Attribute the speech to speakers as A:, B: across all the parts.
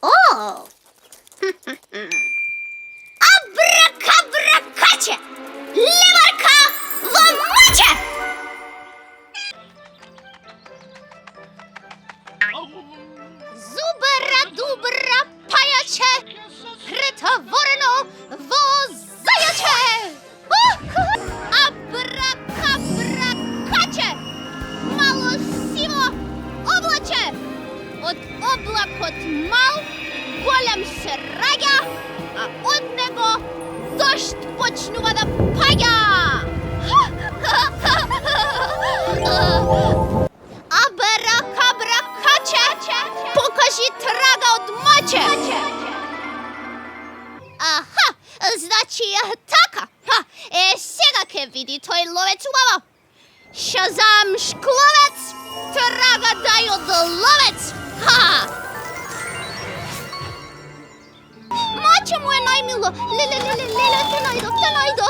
A: О! Абракабракаче! Леварка ломаче! Зубра-дубра паяче! Притворено возаяче! Абракабракаче! Малосімо облаче! От облакот мал, голям се раѓа, а од него дожд почнува да паѓа. Абракабракаче, покажи трага од маче. Аха, значи така. Сега ке види тој ловец убаво. Шазам шкловец, трага дај од ловец. Маче му е најмило. Леле, те најдо.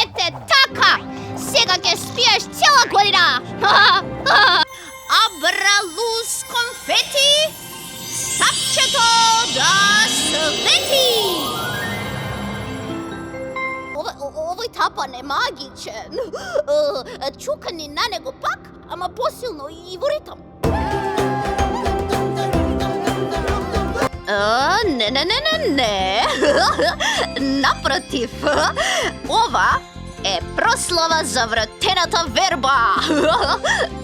A: Ете така, сега ќе спиеш цела година. Абралус конфети, сапчето да свети. Овој тапан е магичен. Чукани на него пак, ама посилно и во ритам. Не. Напротив, ова е прослава за вратената верба.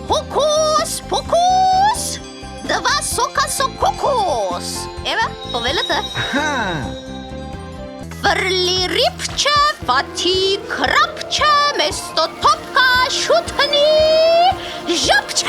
A: Хокус покус, два сока со кокус. Еве, повелете. Фрли рибче, фати крапче, место топка шутни жабче.